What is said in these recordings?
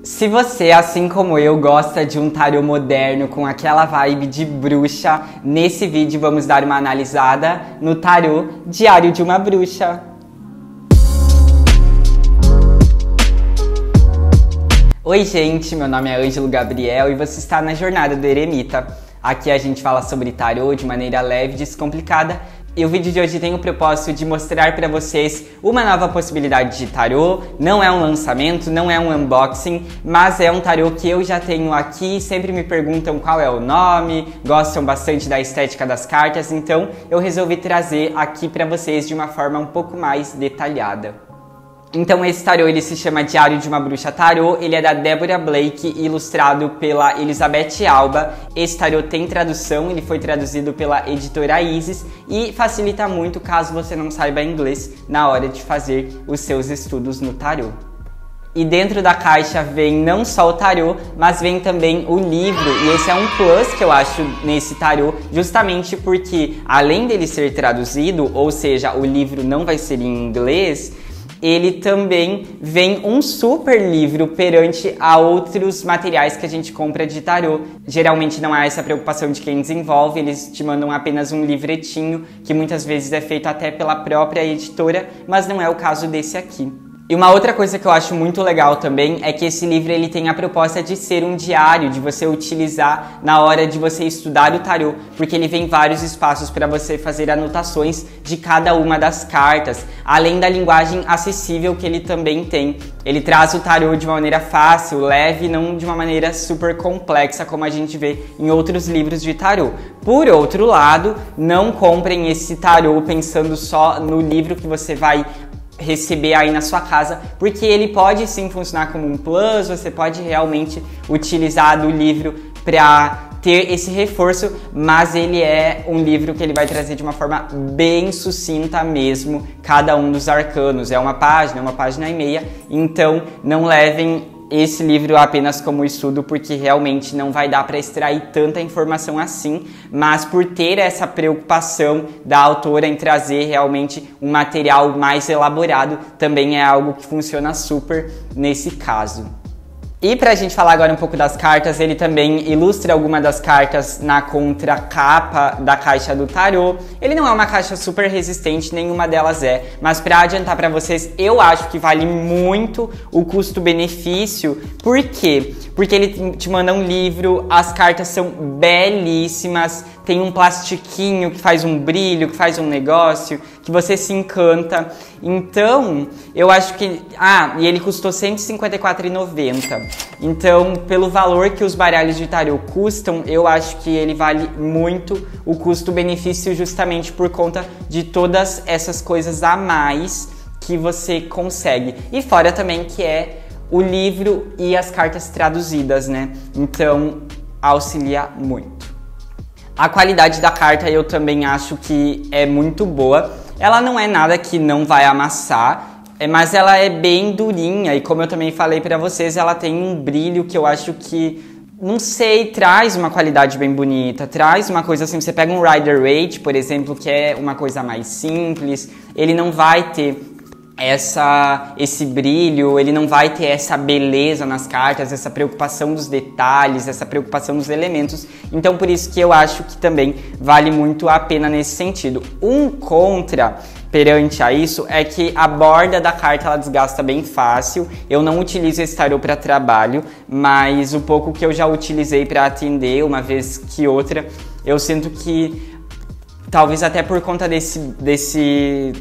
Se você, assim como eu, gosta de um tarô moderno com aquela vibe de bruxa, nesse vídeo vamos dar uma analisada no tarô Diário de uma Bruxa. Oi gente, meu nome é Ângelo Gabriel e você está na Jornada do Eremita. Aqui a gente fala sobre tarô de maneira leve e descomplicada. E o vídeo de hoje tem o propósito de mostrar para vocês uma nova possibilidade de tarô. Não é um lançamento, não é um unboxing, mas é um tarô que eu já tenho aqui. Sempre me perguntam qual é o nome, gostam bastante da estética das cartas, então eu resolvi trazer aqui para vocês de uma forma um pouco mais detalhada. Então esse tarô ele se chama Diário de uma Bruxa Tarô, ele é da Deborah Blake, ilustrado pela Elizabeth Alba. Esse tarô tem tradução, ele foi traduzido pela editora Isis e facilita muito caso você não saiba inglês na hora de fazer os seus estudos no tarô. E dentro da caixa vem não só o tarô, mas vem também o livro, e esse é um plus que eu acho nesse tarô, justamente porque além dele ser traduzido, ou seja, o livro não vai ser em inglês, ele também vem um super livro perante a outros materiais que a gente compra de tarô. Geralmente não há essa preocupação de quem desenvolve, eles te mandam apenas um livretinho, que muitas vezes é feito até pela própria editora, mas não é o caso desse aqui. E uma outra coisa que eu acho muito legal também é que esse livro ele tem a proposta de ser um diário, de você utilizar na hora de você estudar o tarô, porque ele vem vários espaços para você fazer anotações de cada uma das cartas, além da linguagem acessível que ele também tem. Ele traz o tarô de uma maneira fácil, leve, não de uma maneira super complexa como a gente vê em outros livros de tarô. Por outro lado, não comprem esse tarô pensando só no livro que você vai receber aí na sua casa, porque ele pode sim funcionar como um plus, você pode realmente utilizar do livro para ter esse reforço, mas ele é um livro que ele vai trazer de uma forma bem sucinta mesmo, cada um dos arcanos, é uma página e meia, então não levem esse livro apenas como estudo, porque realmente não vai dar para extrair tanta informação assim, mas por ter essa preocupação da autora em trazer realmente um material mais elaborado, também é algo que funciona super nesse caso. E pra gente falar agora um pouco das cartas, ele também ilustra algumas das cartas na contracapa da caixa do tarô. Ele não é uma caixa super resistente, nenhuma delas é, mas pra adiantar pra vocês, eu acho que vale muito o custo-benefício. Por quê? Porque ele te manda um livro, as cartas são belíssimas, tem um plastiquinho que faz um brilho, que faz um negócio, que você se encanta. Então, eu acho que... e ele custou R$ 154,90. Então, pelo valor que os baralhos de tarô custam, eu acho que ele vale muito o custo-benefício justamente por conta de todas essas coisas a mais que você consegue. E fora também que é o livro e as cartas traduzidas, né? Então, auxilia muito. A qualidade da carta eu também acho que é muito boa. Ela não é nada que não vai amassar, mas ela é bem durinha e como eu também falei pra vocês, ela tem um brilho que eu acho que, não sei, traz uma qualidade bem bonita, traz uma coisa assim, você pega um Rider-Waite, por exemplo, que é uma coisa mais simples, ele não vai ter esse brilho, ele não vai ter essa beleza nas cartas, essa preocupação dos detalhes, essa preocupação dos elementos. Então por isso que eu acho que também vale muito a pena nesse sentido. Um contra perante a isso é que a borda da carta ela desgasta bem fácil. Eu não utilizo esse tarô para trabalho, mas o pouco que eu já utilizei para atender uma vez que outra, eu sinto que talvez até por conta desse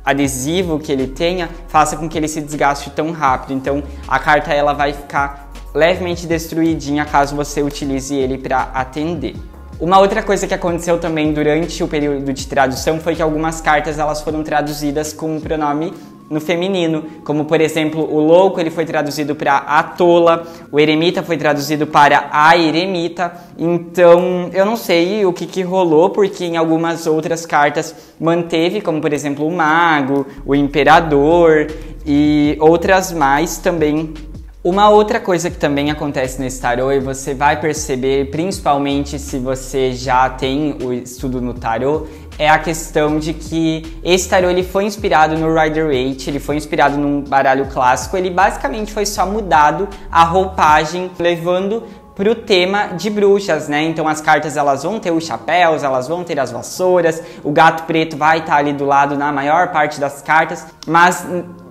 adesivo que ele tenha, faça com que ele se desgaste tão rápido. Então a carta ela vai ficar levemente destruidinha caso você utilize ele para atender. Uma outra coisa que aconteceu também durante o período de tradução foi que algumas cartas elas foram traduzidas com um pronome no feminino, como por exemplo o louco ele foi traduzido para a tola, o eremita foi traduzido para a eremita. Então eu não sei o que rolou, porque em algumas outras cartas manteve, como por exemplo o mago, o imperador e outras mais também. Uma outra coisa que também acontece nesse tarô, e você vai perceber, principalmente se você já tem o estudo no tarô, é a questão de que esse tarô ele foi inspirado no Rider-Waite, ele foi inspirado num baralho clássico, ele basicamente foi só mudado a roupagem, levando pro tema de bruxas, né? Então as cartas elas vão ter os chapéus, elas vão ter as vassouras, o gato preto vai estar ali do lado na maior parte das cartas, mas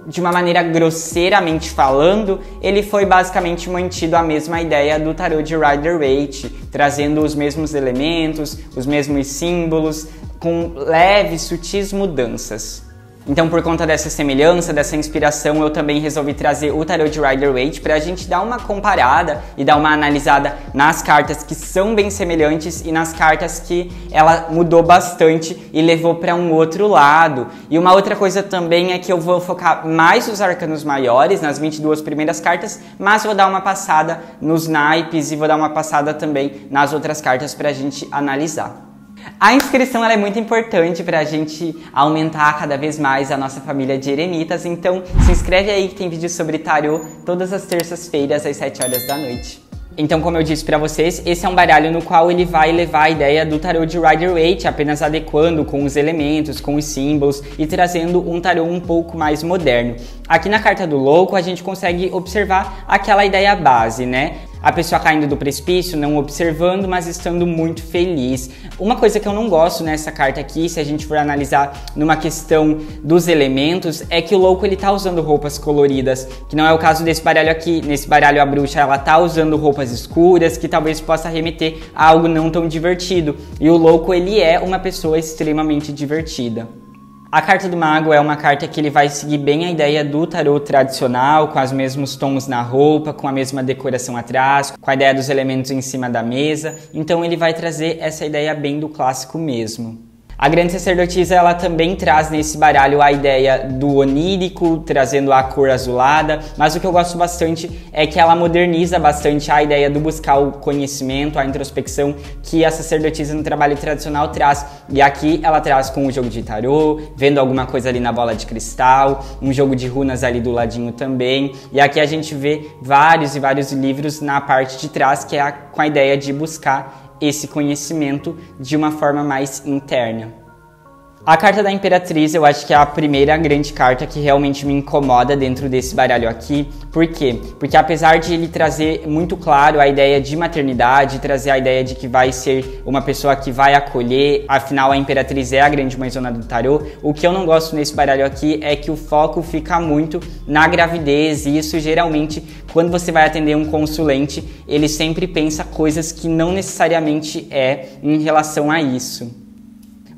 de uma maneira grosseiramente falando, ele foi basicamente mantido a mesma ideia do tarô de Rider-Waite, trazendo os mesmos elementos, os mesmos símbolos, com leves, sutis mudanças. Então, por conta dessa semelhança, dessa inspiração, eu também resolvi trazer o tarô de Rider-Waite para a gente dar uma comparada e dar uma analisada nas cartas que são bem semelhantes e nas cartas que ela mudou bastante e levou para um outro lado. E uma outra coisa também é que eu vou focar mais nos arcanos maiores, nas 22 primeiras cartas, mas vou dar uma passada nos naipes e vou dar uma passada também nas outras cartas para a gente analisar. A inscrição ela é muito importante para a gente aumentar cada vez mais a nossa família de eremitas, então se inscreve aí que tem vídeo sobre tarô todas as terças-feiras às 7 horas da noite. Então, como eu disse para vocês, esse é um baralho no qual ele vai levar a ideia do tarô de Rider-Waite, apenas adequando com os elementos, com os símbolos e trazendo um tarô um pouco mais moderno. Aqui na carta do louco a gente consegue observar aquela ideia base, né? A pessoa caindo do precipício, não observando, mas estando muito feliz. Uma coisa que eu não gosto nessa carta aqui, se a gente for analisar numa questão dos elementos, é que o louco ele tá usando roupas coloridas, que não é o caso desse baralho aqui. Nesse baralho a bruxa ela tá usando roupas escuras, que talvez possa remeter a algo não tão divertido. E o louco ele é uma pessoa extremamente divertida. A carta do mago é uma carta que ele vai seguir bem a ideia do tarô tradicional, com os mesmos tons na roupa, com a mesma decoração atrás, com a ideia dos elementos em cima da mesa. Então ele vai trazer essa ideia bem do clássico mesmo. A grande sacerdotisa ela também traz nesse baralho a ideia do onírico, trazendo a cor azulada, mas o que eu gosto bastante é que ela moderniza bastante a ideia do buscar o conhecimento, a introspecção que a sacerdotisa no trabalho tradicional traz. E aqui ela traz com o jogo de tarô, vendo alguma coisa ali na bola de cristal, um jogo de runas ali do ladinho também. E aqui a gente vê vários e vários livros na parte de trás, que é com a ideia de buscar esse conhecimento de uma forma mais interna. A carta da Imperatriz eu acho que é a primeira grande carta que realmente me incomoda dentro desse baralho aqui. Por quê? Porque apesar de ele trazer muito claro a ideia de maternidade, trazer a ideia de que vai ser uma pessoa que vai acolher, afinal a Imperatriz é a grande mãezona do tarô, o que eu não gosto nesse baralho aqui é que o foco fica muito na gravidez, e isso geralmente, quando você vai atender um consulente, ele sempre pensa coisas que não necessariamente é em relação a isso.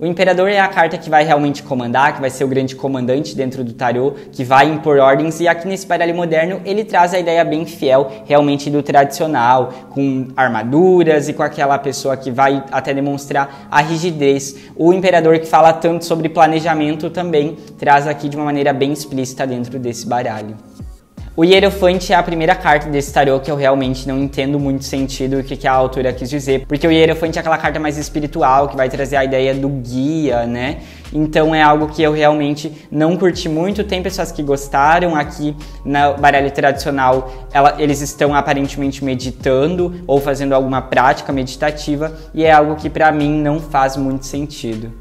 O Imperador é a carta que vai realmente comandar, que vai ser o grande comandante dentro do tarô, que vai impor ordens, e aqui nesse baralho moderno ele traz a ideia bem fiel, realmente do tradicional, com armaduras e com aquela pessoa que vai até demonstrar a rigidez. O Imperador que fala tanto sobre planejamento também traz aqui de uma maneira bem explícita dentro desse baralho. O Hierofante é a primeira carta desse tarô que eu realmente não entendo muito sentido o que a autora quis dizer, porque o Hierofante é aquela carta mais espiritual, que vai trazer a ideia do guia, né? Então é algo que eu realmente não curti muito. Tem pessoas que gostaram. Aqui no baralho tradicional eles estão aparentemente meditando ou fazendo alguma prática meditativa, e é algo que pra mim não faz muito sentido.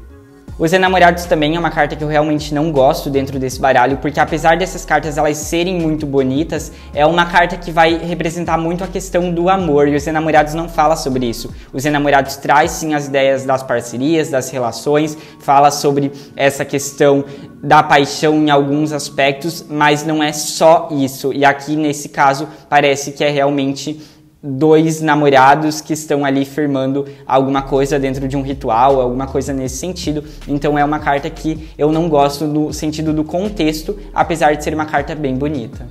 Os Enamorados também é uma carta que eu realmente não gosto dentro desse baralho, porque apesar dessas cartas elas serem muito bonitas, é uma carta que vai representar muito a questão do amor, e os Enamorados não fala sobre isso. Os Enamorados traz sim as ideias das parcerias, das relações, fala sobre essa questão da paixão em alguns aspectos, mas não é só isso. E aqui nesse caso parece que é realmente dois namorados que estão ali firmando alguma coisa dentro de um ritual, alguma coisa nesse sentido. Então é uma carta que eu não gosto no sentido do contexto, apesar de ser uma carta bem bonita.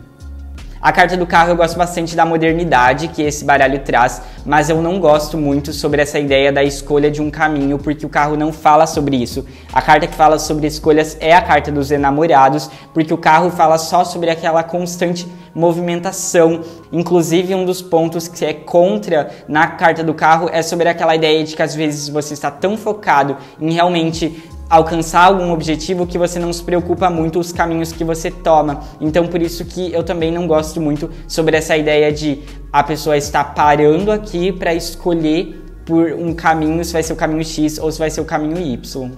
A carta do carro eu gosto bastante da modernidade que esse baralho traz, mas eu não gosto muito sobre essa ideia da escolha de um caminho, porque o carro não fala sobre isso. A carta que fala sobre escolhas é a carta dos enamorados, porque o carro fala só sobre aquela constante movimentação. Inclusive, um dos pontos que é contra na carta do carro é sobre aquela ideia de que às vezes você está tão focado em realmente alcançar algum objetivo que você não se preocupa muito os caminhos que você toma. Então por isso que eu também não gosto muito sobre essa ideia de a pessoa estar parando aqui para escolher por um caminho, se vai ser o caminho X ou se vai ser o caminho Y.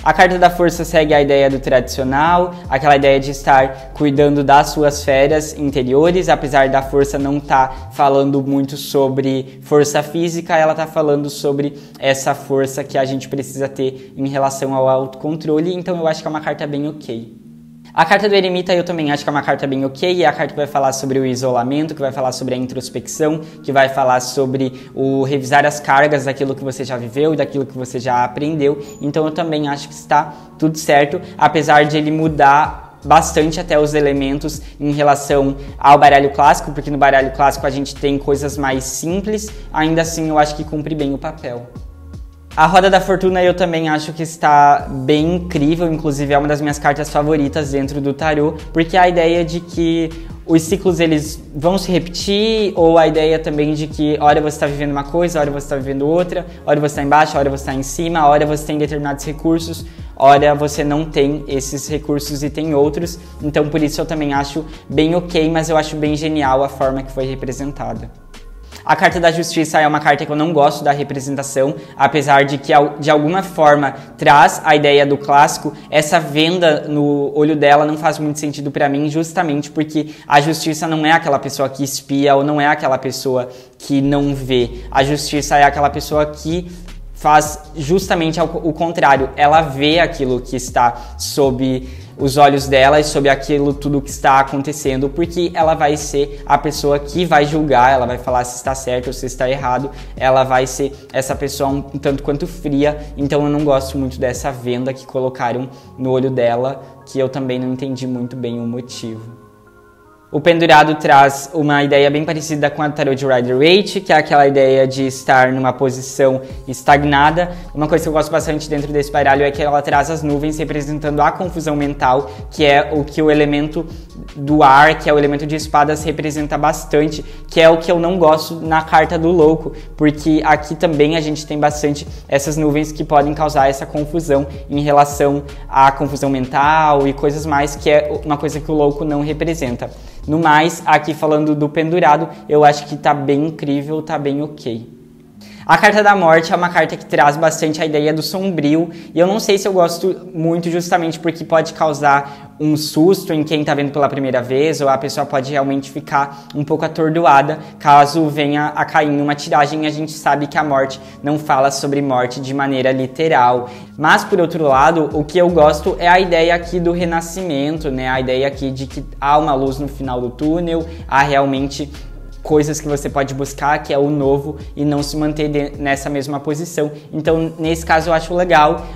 A carta da força segue a ideia do tradicional, aquela ideia de estar cuidando das suas esferas interiores, apesar da força não estar falando muito sobre força física, ela está falando sobre essa força que a gente precisa ter em relação ao autocontrole, então eu acho que é uma carta bem ok. A carta do Eremita eu também acho que é uma carta bem ok, é a carta que vai falar sobre o isolamento, que vai falar sobre a introspecção, que vai falar sobre o revisar as cargas daquilo que você já viveu e daquilo que você já aprendeu, então eu também acho que está tudo certo, apesar de ele mudar bastante até os elementos em relação ao baralho clássico, porque no baralho clássico a gente tem coisas mais simples, ainda assim eu acho que cumpre bem o papel. A Roda da Fortuna eu também acho que está bem incrível, inclusive é uma das minhas cartas favoritas dentro do tarô, porque a ideia de que os ciclos eles vão se repetir, ou a ideia também de que hora você está vivendo uma coisa, hora você está vivendo outra, hora você está embaixo, hora você está em cima, hora você tem determinados recursos, hora você não tem esses recursos e tem outros, então por isso eu também acho bem ok, mas eu acho bem genial a forma que foi representada. A carta da Justiça é uma carta que eu não gosto da representação, apesar de que de alguma forma traz a ideia do clássico, essa venda no olho dela não faz muito sentido pra mim, justamente porque a Justiça não é aquela pessoa que espia ou não é aquela pessoa que não vê. A Justiça é aquela pessoa que faz justamente o contrário, ela vê aquilo que está sob os olhos dela e sobre aquilo tudo que está acontecendo, porque ela vai ser a pessoa que vai julgar, ela vai falar se está certo ou se está errado, ela vai ser essa pessoa um tanto quanto fria, então eu não gosto muito dessa venda que colocaram no olho dela, que eu também não entendi muito bem o motivo. O pendurado traz uma ideia bem parecida com a Tarot de Rider-Waite, que é aquela ideia de estar numa posição estagnada. Uma coisa que eu gosto bastante dentro desse baralho é que ela traz as nuvens representando a confusão mental, que é o que o elemento do ar, que é o elemento de espadas, representa bastante, que é o que eu não gosto na carta do louco, porque aqui também a gente tem bastante essas nuvens que podem causar essa confusão em relação à confusão mental e coisas mais, que é uma coisa que o louco não representa. No mais, aqui falando do pendurado, eu acho que tá bem incrível, tá bem ok. A carta da morte é uma carta que traz bastante a ideia do sombrio, e eu não sei se eu gosto muito justamente porque pode causar um susto em quem tá vendo pela primeira vez, ou a pessoa pode realmente ficar um pouco atordoada caso venha a cair em uma tiragem, e a gente sabe que a morte não fala sobre morte de maneira literal. Mas, por outro lado, o que eu gosto é a ideia aqui do renascimento, né? A ideia aqui de que há uma luz no final do túnel, há realmente coisas que você pode buscar, que é o novo, e não se manter nessa mesma posição. Então, nesse caso, eu acho legal.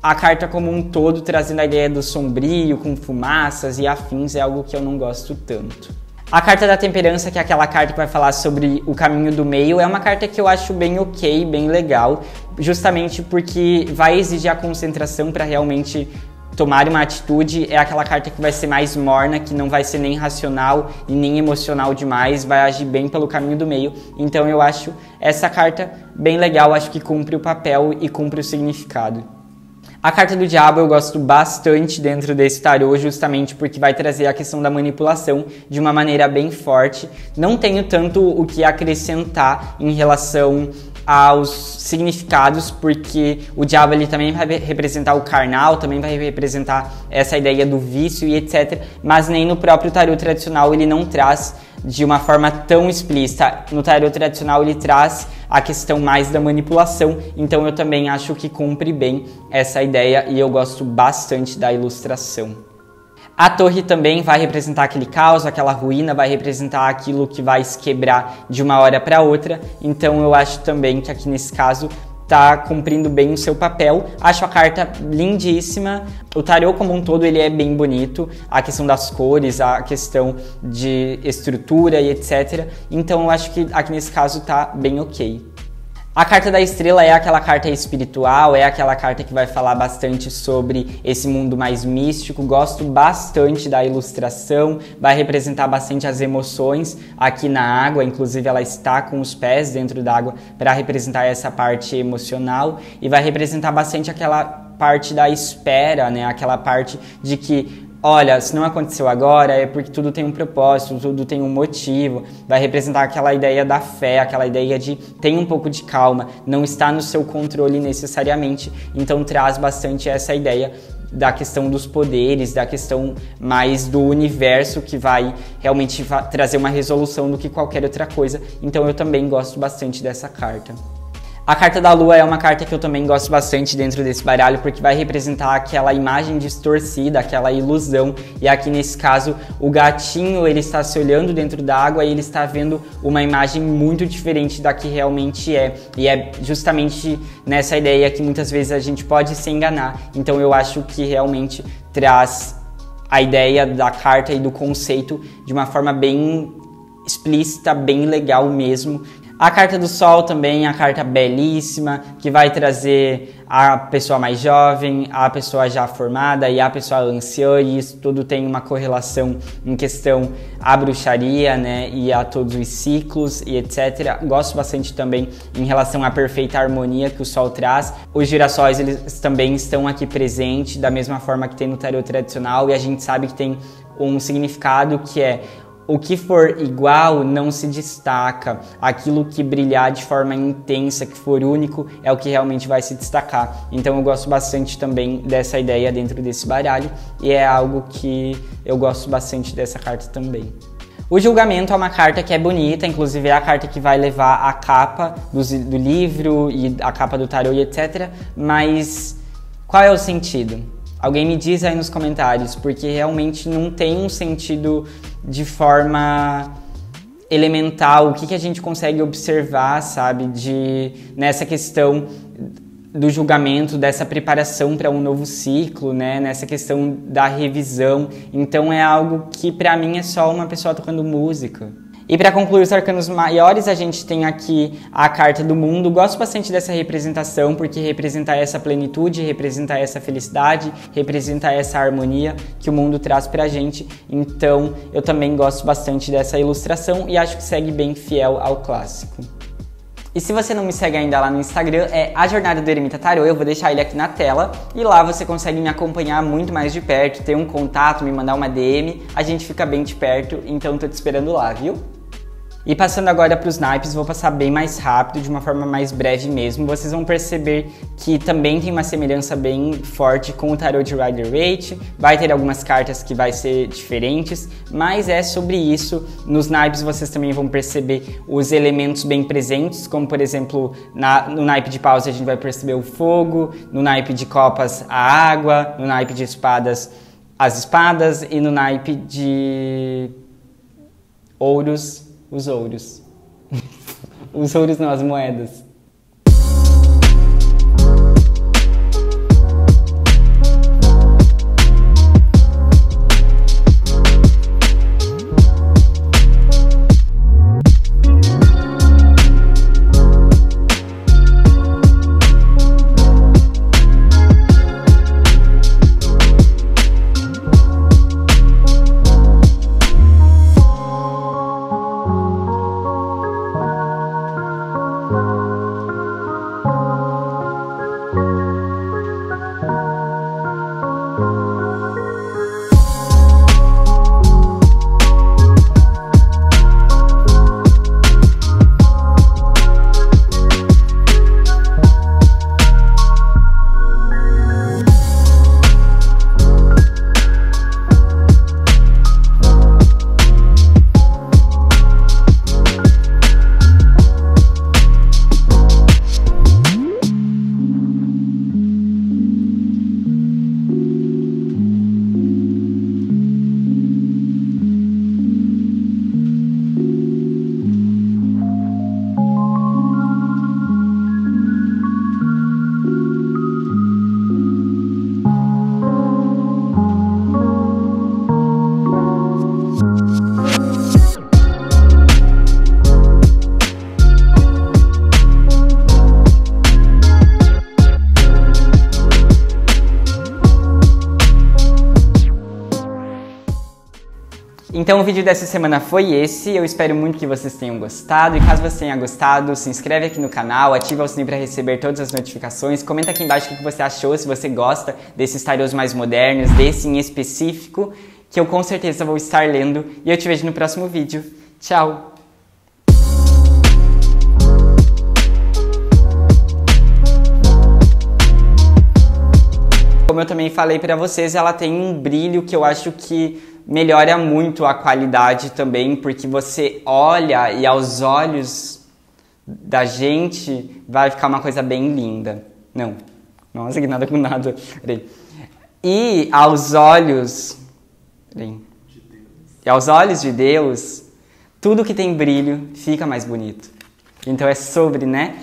A carta como um todo, trazendo a ideia do sombrio, com fumaças e afins, é algo que eu não gosto tanto. A carta da temperança, que é aquela carta que vai falar sobre o caminho do meio, é uma carta que eu acho bem ok, bem legal, justamente porque vai exigir a concentração para realmente tomar uma atitude. É aquela carta que vai ser mais morna, que não vai ser nem racional e nem emocional demais, vai agir bem pelo caminho do meio. Então eu acho essa carta bem legal, acho que cumpre o papel e cumpre o significado. A carta do diabo eu gosto bastante dentro desse tarô, justamente porque vai trazer a questão da manipulação de uma maneira bem forte. Não tenho tanto o que acrescentar em relação aos significados, porque o diabo ele também vai representar o carnal, também vai representar essa ideia do vício e etc. Mas nem no próprio tarô tradicional ele não traz de uma forma tão explícita. No tarô tradicional ele traz a questão mais da manipulação, então eu também acho que cumpre bem essa ideia e eu gosto bastante da ilustração. A torre também vai representar aquele caos, aquela ruína, vai representar aquilo que vai se quebrar de uma hora para outra, então eu acho também que aqui nesse caso tá cumprindo bem o seu papel. Acho a carta lindíssima, o tarô como um todo ele é bem bonito, a questão das cores, a questão de estrutura e etc. Então eu acho que aqui nesse caso tá bem ok. A carta da estrela é aquela carta espiritual, é aquela carta que vai falar bastante sobre esse mundo mais místico. Gosto bastante da ilustração, vai representar bastante as emoções aqui na água, inclusive ela está com os pés dentro d'água para representar essa parte emocional e vai representar bastante aquela parte da espera, né? Aquela parte de que olha, se não aconteceu agora é porque tudo tem um propósito, tudo tem um motivo. Vai representar aquela ideia da fé, aquela ideia de ter um pouco de calma, não está no seu controle necessariamente. Então traz bastante essa ideia da questão dos poderes, da questão mais do universo que vai realmente trazer uma resolução do que qualquer outra coisa. Então eu também gosto bastante dessa carta. A carta da Lua é uma carta que eu também gosto bastante dentro desse baralho, porque vai representar aquela imagem distorcida, aquela ilusão. E aqui nesse caso, o gatinho ele está se olhando dentro da água e ele está vendo uma imagem muito diferente da que realmente é. E é justamente nessa ideia que muitas vezes a gente pode se enganar. Então eu acho que realmente traz a ideia da carta e do conceito de uma forma bem explícita, bem legal mesmo. A carta do Sol também, a carta belíssima, que vai trazer a pessoa mais jovem, a pessoa já formada e a pessoa anciã, e isso tudo tem uma correlação em questão à bruxaria, né, e a todos os ciclos e etc. Gosto bastante também em relação à perfeita harmonia que o Sol traz. Os girassóis, eles também estão aqui presentes, da mesma forma que tem no tarô tradicional, e a gente sabe que tem um significado que é: o que for igual não se destaca. Aquilo que brilhar de forma intensa, que for único, é o que realmente vai se destacar. Então eu gosto bastante também dessa ideia dentro desse baralho, e é algo que eu gosto bastante dessa carta também. O julgamento é uma carta que é bonita, inclusive é a carta que vai levar a capa do livro e a capa do tarô e etc. Mas qual é o sentido? Alguém me diz aí nos comentários, porque realmente não tem um sentido de forma elemental. O que a gente consegue observar, sabe, nessa questão do julgamento, dessa preparação para um novo ciclo, né, nessa questão da revisão. Então é algo que para mim é só uma pessoa tocando música. E para concluir os arcanos maiores, a gente tem aqui a carta do mundo. Gosto bastante dessa representação, porque representa essa plenitude, representa essa felicidade, representa essa harmonia que o mundo traz pra gente. Então eu também gosto bastante dessa ilustração e acho que segue bem fiel ao clássico. E se você não me segue ainda lá no Instagram, é a Jornada do Eremita Tarô, eu vou deixar ele aqui na tela. E lá você consegue me acompanhar muito mais de perto, ter um contato, me mandar uma DM, a gente fica bem de perto, então tô te esperando lá, viu? E passando agora para os naipes, vou passar bem mais rápido, de uma forma mais breve mesmo. Vocês vão perceber que também tem uma semelhança bem forte com o tarô de Rider-Waite. Vai ter algumas cartas que vai ser diferentes, mas é sobre isso. Nos naipes vocês também vão perceber os elementos bem presentes, como por exemplo, no naipe de paus a gente vai perceber o fogo, no naipe de copas a água, no naipe de espadas as espadas e no naipe de ouros os ouros. Os ouros não, as moedas. Então o vídeo dessa semana foi esse, eu espero muito que vocês tenham gostado, e caso você tenha gostado, se inscreve aqui no canal, ativa o sininho para receber todas as notificações, comenta aqui embaixo o que você achou, se você gosta desses tarots mais modernos, desse em específico, que eu com certeza vou estar lendo, e eu te vejo no próximo vídeo. Tchau! Como eu também falei pra vocês, ela tem um brilho que eu acho que melhora muito a qualidade também, porque você olha e aos olhos da gente vai ficar uma coisa bem linda. Não, nossa, que nada com nada. Peraí. E aos olhos... Peraí. E aos olhos de Deus, tudo que tem brilho fica mais bonito. Então é sobre, né?